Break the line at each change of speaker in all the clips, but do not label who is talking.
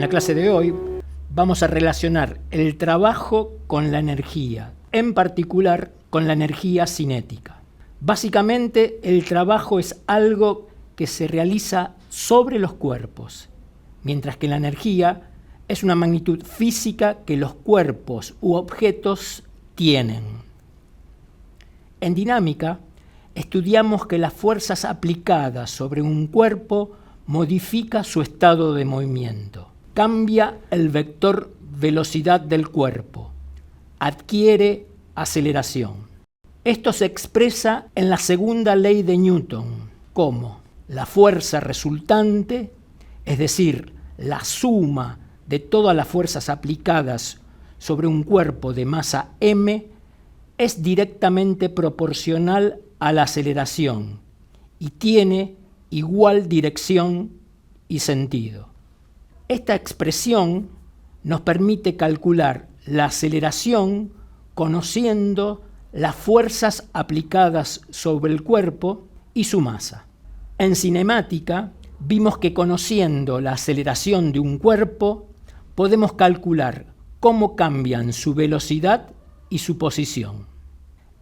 En la clase de hoy vamos a relacionar el trabajo con la energía, en particular con la energía cinética. Básicamente, el trabajo es algo que se realiza sobre los cuerpos, mientras que la energía es una magnitud física que los cuerpos u objetos tienen. En dinámica, estudiamos que las fuerzas aplicadas sobre un cuerpo modifican su estado de movimiento. Cambia el vector velocidad del cuerpo, adquiere aceleración. Esto se expresa en la segunda ley de Newton como la fuerza resultante, es decir, la suma de todas las fuerzas aplicadas sobre un cuerpo de masa m, es directamente proporcional a la aceleración y tiene igual dirección y sentido. Esta expresión nos permite calcular la aceleración conociendo las fuerzas aplicadas sobre el cuerpo y su masa. En cinemática, vimos que conociendo la aceleración de un cuerpo, podemos calcular cómo cambian su velocidad y su posición.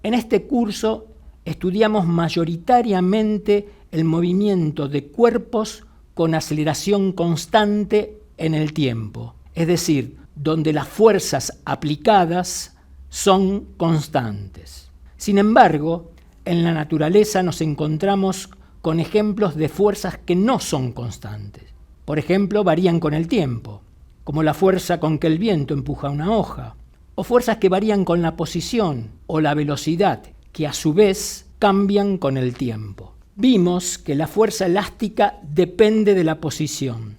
En este curso estudiamos mayoritariamente el movimiento de cuerpos con aceleración constante en el tiempo, es decir, donde las fuerzas aplicadas son constantes. Sin embargo, en la naturaleza nos encontramos con ejemplos de fuerzas que no son constantes. Por ejemplo, varían con el tiempo, como la fuerza con que el viento empuja una hoja, o fuerzas que varían con la posición o la velocidad, que a su vez cambian con el tiempo. Vimos que la fuerza elástica depende de la posición.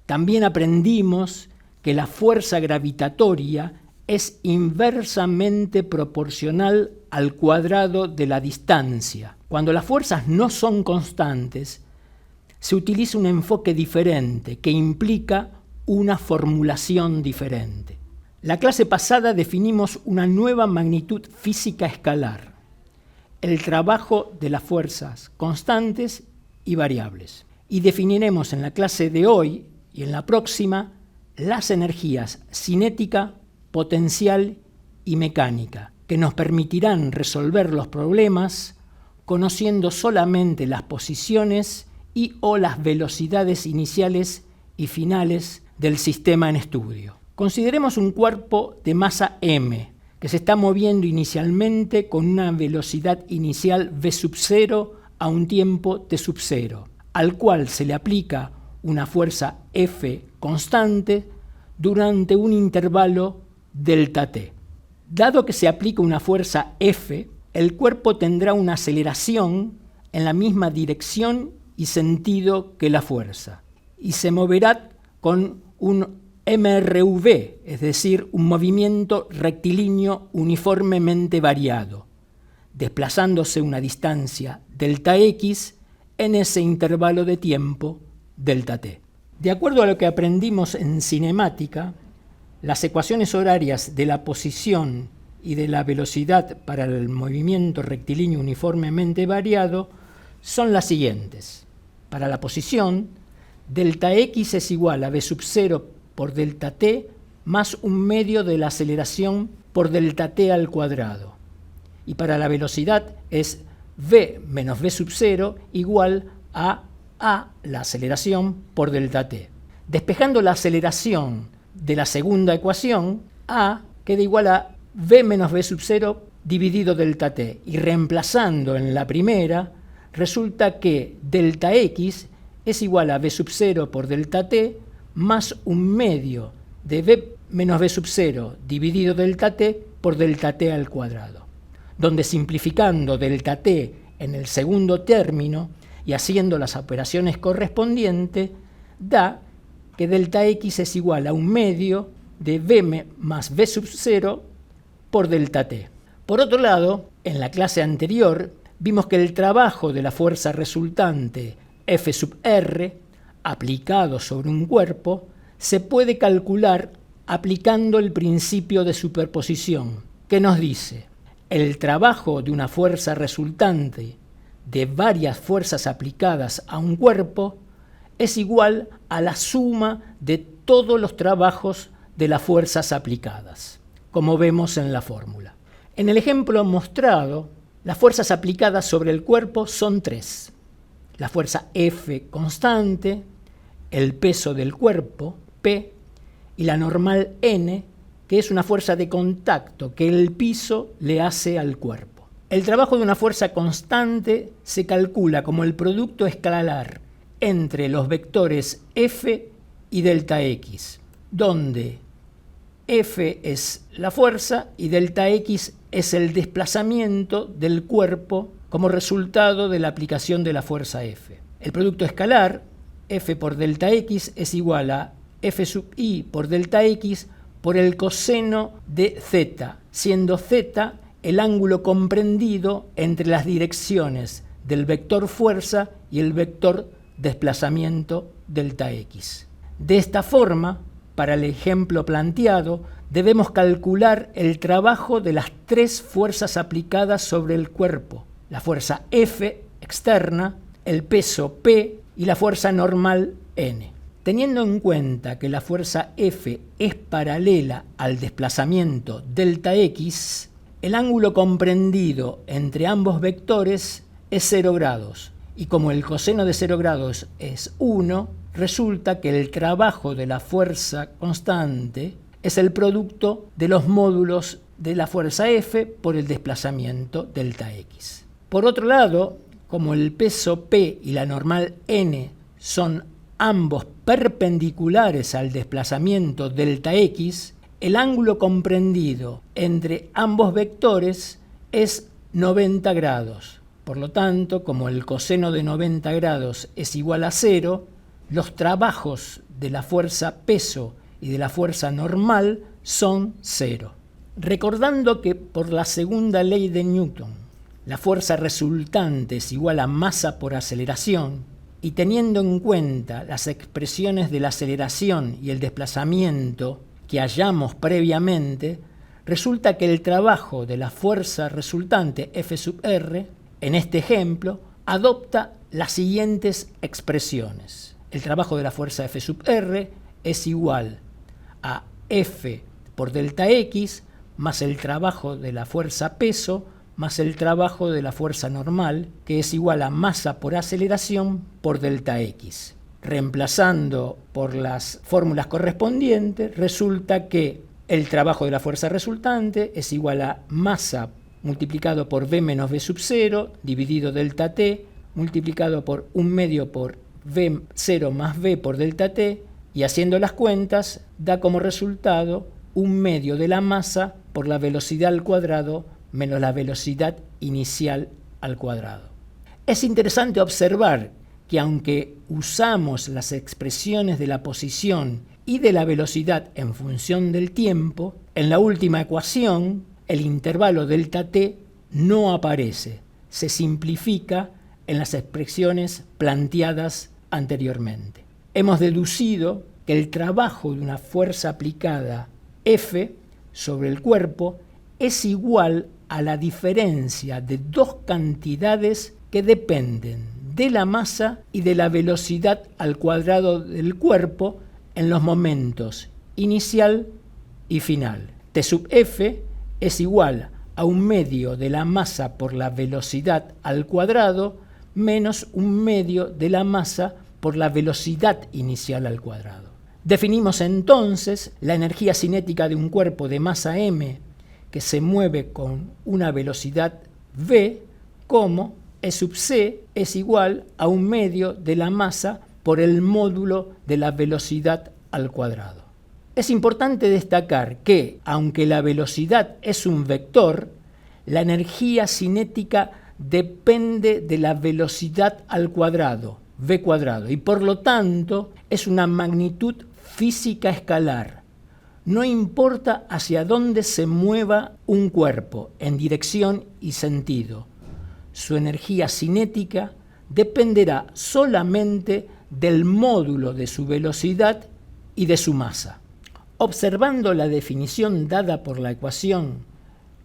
También aprendimos que la fuerza gravitatoria es inversamente proporcional al cuadrado de la distancia. Cuando las fuerzas no son constantes, se utiliza un enfoque diferente que implica una formulación diferente. La clase pasada definimos una nueva magnitud física escalar, el trabajo de las fuerzas constantes y variables. Y definiremos en la clase de hoy y en la próxima las energías cinética, potencial y mecánica, que nos permitirán resolver los problemas conociendo solamente las posiciones y o las velocidades iniciales y finales del sistema en estudio. Consideremos un cuerpo de masa m, que se está moviendo inicialmente con una velocidad inicial v sub 0 a un tiempo t sub 0, al cual se le aplica una fuerza F constante durante un intervalo delta t. Dado que se aplica una fuerza F, el cuerpo tendrá una aceleración en la misma dirección y sentido que la fuerza, y se moverá con un MRV, es decir, un movimiento rectilíneo uniformemente variado, desplazándose una distancia delta x en ese intervalo de tiempo delta t. De acuerdo a lo que aprendimos en cinemática, las ecuaciones horarias de la posición y de la velocidad para el movimiento rectilíneo uniformemente variado son las siguientes. Para la posición, delta x es igual a v sub 0 por delta t más un medio de la aceleración por delta t al cuadrado. Y para la velocidad es v menos v sub 0 igual a la aceleración por delta t. Despejando la aceleración de la segunda ecuación, a queda igual a v menos v sub 0 dividido delta t. Y reemplazando en la primera, resulta que delta x es igual a v sub 0 por delta t más un medio de v menos v sub 0 dividido delta t por delta t al cuadrado, donde simplificando delta t en el segundo término y haciendo las operaciones correspondientes, da que delta x es igual a un medio de v más v sub 0 por delta t. Por otro lado, en la clase anterior vimos que el trabajo de la fuerza resultante F sub r aplicado sobre un cuerpo se puede calcular aplicando el principio de superposición, que nos dice: el trabajo de una fuerza resultante de varias fuerzas aplicadas a un cuerpo es igual a la suma de todos los trabajos de las fuerzas aplicadas, como vemos en la fórmula. En el ejemplo mostrado, las fuerzas aplicadas sobre el cuerpo son 3. La fuerza F constante, el peso del cuerpo, P, y la normal N, que es una fuerza de contacto que el piso le hace al cuerpo. El trabajo de una fuerza constante se calcula como el producto escalar entre los vectores F y delta X, donde F es la fuerza y delta X es el desplazamiento del cuerpo como resultado de la aplicación de la fuerza F. El producto escalar, F por delta X, es igual a F sub I por delta X por el coseno de Z, siendo Z el ángulo comprendido entre las direcciones del vector fuerza y el vector desplazamiento delta X. De esta forma, para el ejemplo planteado, debemos calcular el trabajo de las 3 fuerzas aplicadas sobre el cuerpo: la fuerza F externa, el peso P y la fuerza normal N. Teniendo en cuenta que la fuerza F es paralela al desplazamiento delta X, el ángulo comprendido entre ambos vectores es 0 grados, y como el coseno de 0 grados es 1, resulta que el trabajo de la fuerza constante es el producto de los módulos de la fuerza F por el desplazamiento delta X. Por otro lado, como el peso P y la normal N son ambos perpendiculares al desplazamiento delta X, el ángulo comprendido entre ambos vectores es 90 grados. Por lo tanto, como el coseno de 90 grados es igual a 0, los trabajos de la fuerza peso y de la fuerza normal son 0. Recordando que por la segunda ley de Newton, la fuerza resultante es igual a masa por aceleración, y teniendo en cuenta las expresiones de la aceleración y el desplazamiento que hallamos previamente, resulta que el trabajo de la fuerza resultante F sub R, en este ejemplo, adopta las siguientes expresiones. El trabajo de la fuerza F sub R es igual a F por delta X más el trabajo de la fuerza peso más el trabajo de la fuerza normal, que es igual a masa por aceleración por delta X. Reemplazando por las fórmulas correspondientes, resulta que el trabajo de la fuerza resultante es igual a masa multiplicado por V menos V sub 0 dividido delta T multiplicado por 1/2 por V0 más V por delta T, y haciendo las cuentas da como resultado 1/2 de la masa por la velocidad al cuadrado menos la velocidad inicial al cuadrado. Es interesante observar que aunque usamos las expresiones de la posición y de la velocidad en función del tiempo, en la última ecuación el intervalo delta t no aparece, se simplifica en las expresiones planteadas anteriormente. Hemos deducido que el trabajo de una fuerza aplicada F sobre el cuerpo es igual a la diferencia de dos cantidades que dependen de la masa y de la velocidad al cuadrado del cuerpo en los momentos inicial y final. T sub F es igual a 1/2 de la masa por la velocidad al cuadrado menos 1/2 de la masa por la velocidad inicial al cuadrado. Definimos entonces la energía cinética de un cuerpo de masa m que se mueve con una velocidad v como E sub c es igual a 1/2 de la masa por el módulo de la velocidad al cuadrado. Es importante destacar que, aunque la velocidad es un vector, la energía cinética depende de la velocidad al cuadrado, v cuadrado, y por lo tanto es una magnitud física escalar. No importa hacia dónde se mueva un cuerpo, en dirección y sentido, su energía cinética dependerá solamente del módulo de su velocidad y de su masa. Observando la definición dada por la ecuación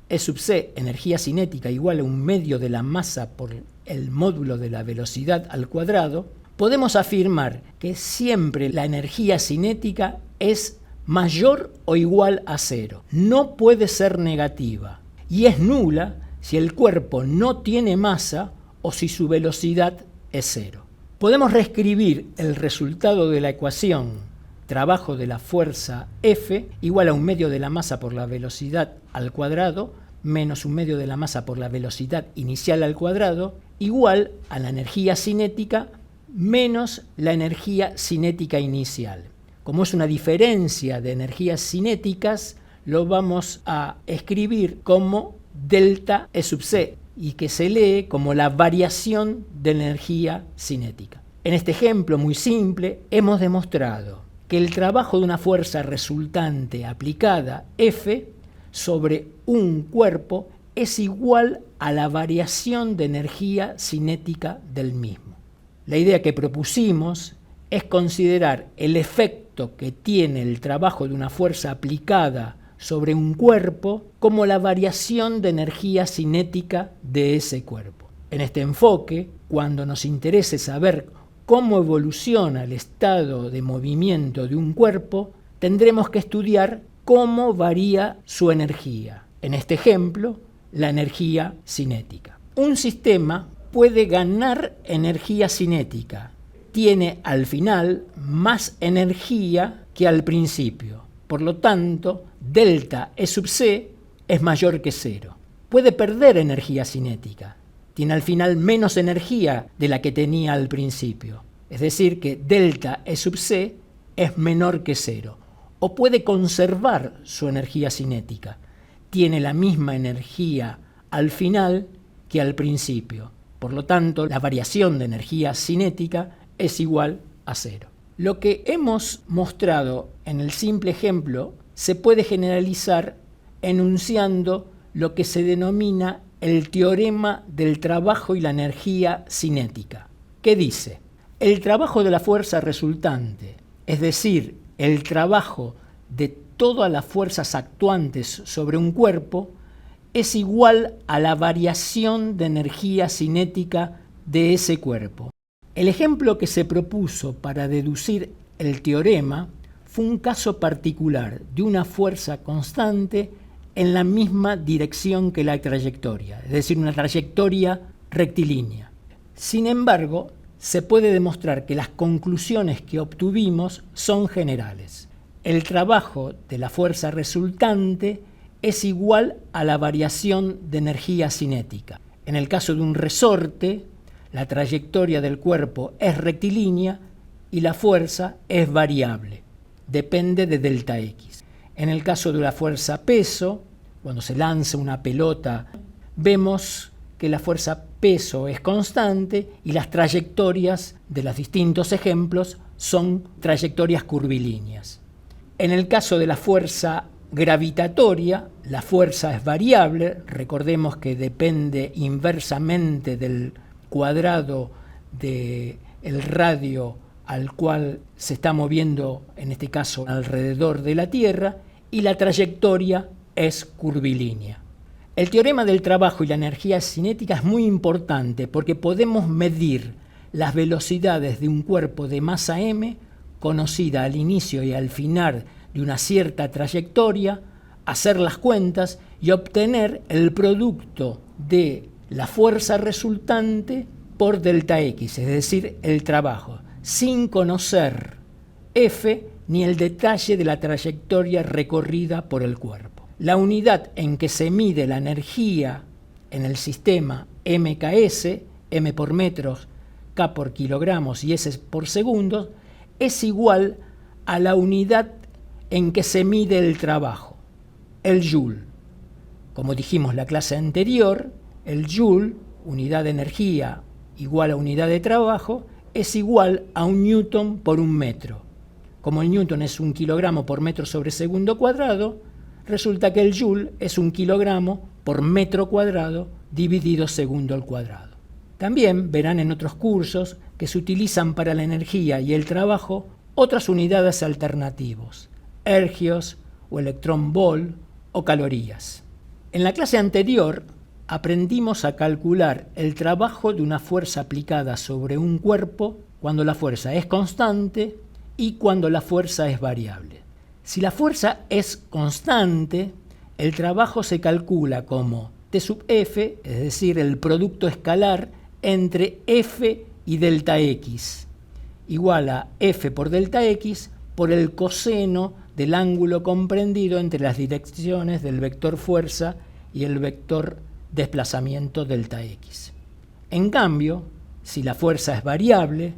E sub c, energía cinética igual a 1/2 de la masa por el módulo de la velocidad al cuadrado, podemos afirmar que siempre la energía cinética es mayor o igual a cero. No puede ser negativa y es nula si el cuerpo no tiene masa o si su velocidad es cero. Podemos reescribir el resultado de la ecuación trabajo de la fuerza F igual a 1/2 de la masa por la velocidad al cuadrado menos 1/2 de la masa por la velocidad inicial al cuadrado igual a la energía cinética menos la energía cinética inicial. Como es una diferencia de energías cinéticas, lo vamos a escribir como delta E sub c y que se lee como la variación de la energía cinética. En este ejemplo muy simple hemos demostrado que el trabajo de una fuerza resultante aplicada F sobre un cuerpo es igual a la variación de energía cinética del mismo. La idea que propusimos es considerar el efecto que tiene el trabajo de una fuerza aplicada sobre un cuerpo como la variación de energía cinética de ese cuerpo. En este enfoque, cuando nos interese saber cómo evoluciona el estado de movimiento de un cuerpo, tendremos que estudiar cómo varía su energía. En este ejemplo, la energía cinética. Un sistema puede ganar energía cinética. Tiene al final más energía que al principio. Por lo tanto, delta E sub c es mayor que cero. Puede perder energía cinética. Tiene al final menos energía de la que tenía al principio. Es decir, que delta E sub c es menor que cero. O puede conservar su energía cinética. Tiene la misma energía al final que al principio. Por lo tanto, la variación de energía cinética es igual a cero. Lo que hemos mostrado en el simple ejemplo se puede generalizar enunciando lo que se denomina el teorema del trabajo y la energía cinética, que dice: el trabajo de la fuerza resultante, es decir, el trabajo de todas las fuerzas actuantes sobre un cuerpo, es igual a la variación de energía cinética de ese cuerpo. El ejemplo que se propuso para deducir el teorema fue un caso particular de una fuerza constante en la misma dirección que la trayectoria, es decir, una trayectoria rectilínea. Sin embargo, se puede demostrar que las conclusiones que obtuvimos son generales. El trabajo de la fuerza resultante es igual a la variación de energía cinética. En el caso de un resorte, la trayectoria del cuerpo es rectilínea y la fuerza es variable, depende de delta X. En el caso de la fuerza peso, cuando se lanza una pelota, vemos que la fuerza peso es constante y las trayectorias de los distintos ejemplos son trayectorias curvilíneas. En el caso de la fuerza gravitatoria, la fuerza es variable, recordemos que depende inversamente del cuadrado del radio al cual se está moviendo, en este caso alrededor de la Tierra, y la trayectoria es curvilínea. El teorema del trabajo y la energía cinética es muy importante porque podemos medir las velocidades de un cuerpo de masa m conocida al inicio y al final de una cierta trayectoria, hacer las cuentas y obtener el producto de la fuerza resultante por delta X, es decir, el trabajo, sin conocer F ni el detalle de la trayectoria recorrida por el cuerpo. La unidad en que se mide la energía en el sistema MKS, M por metros, K por kilogramos y S por segundos, es igual a la unidad en que se mide el trabajo, el joule. Como dijimos en la clase anterior, el joule, unidad de energía igual a unidad de trabajo, es igual a 1 newton por 1 metro. Como el newton es 1 kilogramo por metro sobre segundo cuadrado, resulta que el joule es 1 kilogramo por metro cuadrado dividido segundo al cuadrado. También verán en otros cursos que se utilizan para la energía y el trabajo otras unidades alternativas, ergios o electrón-volt o calorías. En la clase anterior aprendimos a calcular el trabajo de una fuerza aplicada sobre un cuerpo cuando la fuerza es constante y cuando la fuerza es variable. Si la fuerza es constante, el trabajo se calcula como T sub F, es decir, el producto escalar entre F y delta X, igual a F por delta X por el coseno del ángulo comprendido entre las direcciones del vector fuerza y el vector desplazamiento delta X. En cambio, si la fuerza es variable,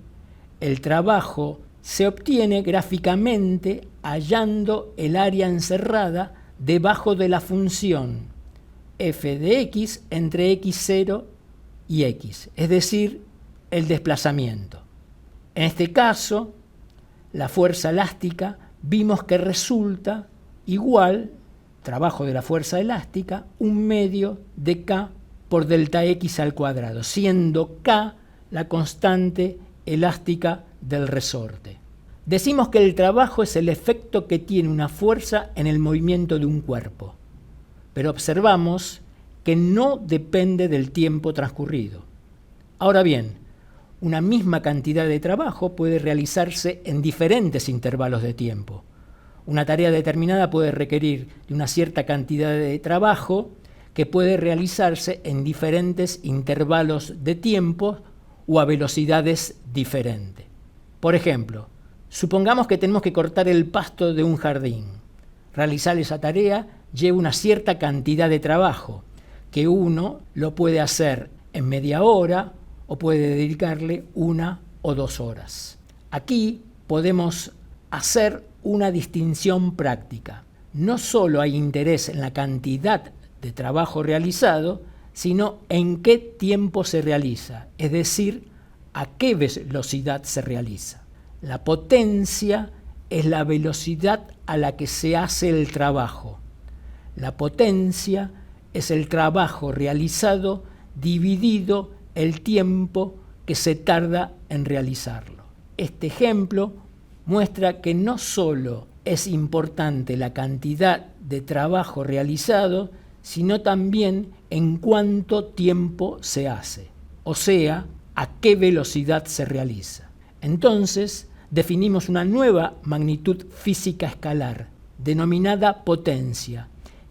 el trabajo se obtiene gráficamente hallando el área encerrada debajo de la función f de x entre x0 y x, es decir, el desplazamiento. En este caso, la fuerza elástica vimos que resulta igual, trabajo de la fuerza elástica, 1/2 de k por delta x al cuadrado, siendo k la constante elástica del resorte. Decimos que el trabajo es el efecto que tiene una fuerza en el movimiento de un cuerpo, pero observamos que no depende del tiempo transcurrido. Ahora bien, una misma cantidad de trabajo puede realizarse en diferentes intervalos de tiempo. Una tarea determinada puede requerir de una cierta cantidad de trabajo que puede realizarse en diferentes intervalos de tiempo o a velocidades diferentes. Por ejemplo, supongamos que tenemos que cortar el pasto de un jardín. Realizar esa tarea lleva una cierta cantidad de trabajo, que uno lo puede hacer en media hora o puede dedicarle 1 o 2 horas. Aquí podemos hacer una distinción práctica. No solo hay interés en la cantidad de trabajo realizado, sino en qué tiempo se realiza, es decir, a qué velocidad se realiza. La potencia es la velocidad a la que se hace el trabajo. La potencia es el trabajo realizado dividido el tiempo que se tarda en realizarlo. Este ejemplo muestra que no solo es importante la cantidad de trabajo realizado, sino también en cuánto tiempo se hace, o sea, a qué velocidad se realiza. Entonces, definimos una nueva magnitud física escalar, denominada potencia,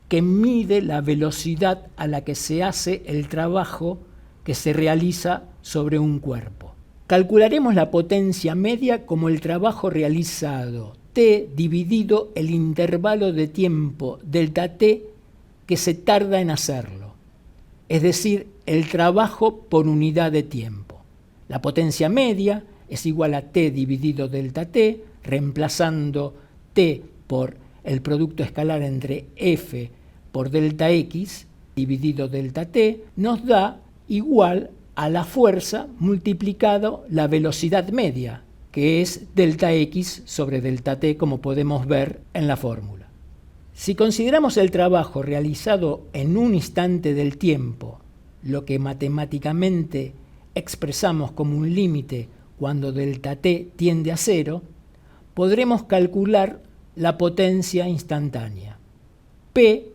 que mide la velocidad a la que se hace el trabajo que se realiza sobre un cuerpo. Calcularemos la potencia media como el trabajo realizado, t dividido el intervalo de tiempo delta t que se tarda en hacerlo, es decir, el trabajo por unidad de tiempo. La potencia media es igual a t dividido delta t, reemplazando t por el producto escalar entre f por delta x dividido delta t, nos da igual a la fuerza multiplicado la velocidad media, que es delta x sobre delta t, como podemos ver en la fórmula. Si consideramos el trabajo realizado en un instante del tiempo, lo que matemáticamente expresamos como un límite cuando delta t tiende a 0, podremos calcular la potencia instantánea. P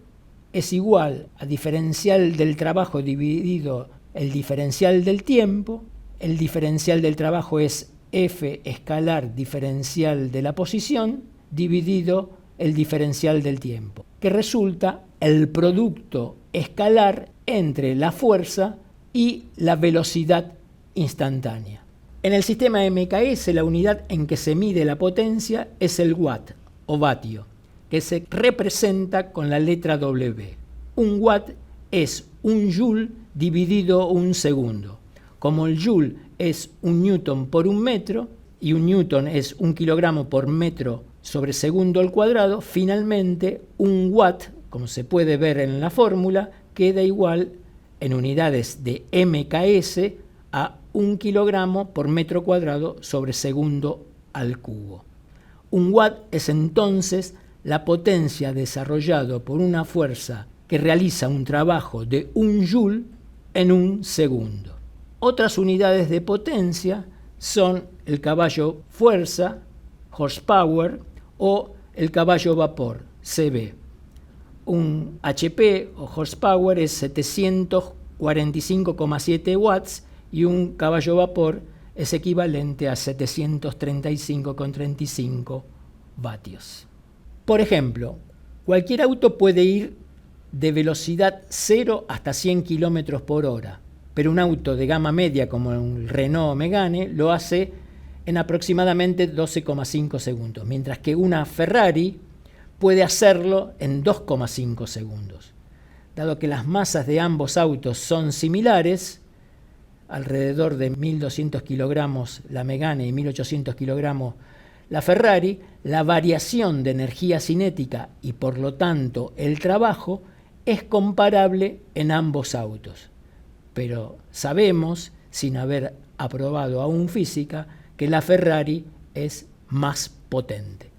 es igual a diferencial del trabajo dividido el diferencial del tiempo. El diferencial del trabajo es f escalar diferencial de la posición dividido el diferencial del tiempo, que resulta el producto escalar entre la fuerza y la velocidad instantánea. En el sistema MKS, la unidad en que se mide la potencia es el watt o vatio, que se representa con la letra W. Un watt es un joule dividido un segundo. Como el joule es un newton por un metro y un newton es 1 kilogramo por metro sobre segundo al cuadrado, finalmente un watt, como se puede ver en la fórmula, queda igual en unidades de MKS a 1 kilogramo por metro cuadrado sobre segundo al cubo. Un watt es entonces la potencia desarrollada por una fuerza que realiza un trabajo de 1 joule en 1 segundo. Otras unidades de potencia son el caballo fuerza, horsepower, o el caballo vapor, CB. Un HP o horsepower es 745,7 watts y un caballo vapor es equivalente a 735,35 vatios. Por ejemplo, cualquier auto puede ir de velocidad 0 hasta 100 km por hora, pero un auto de gama media como el Renault Megane lo hace en aproximadamente 12,5 segundos, mientras que una Ferrari puede hacerlo en 2,5 segundos. Dado que las masas de ambos autos son similares, alrededor de 1.200 kilogramos la Megane y 1.800 kilogramos la Ferrari, la variación de energía cinética y por lo tanto el trabajo es comparable en ambos autos. Pero sabemos, sin haber aprobado aún física, que la Ferrari es más potente.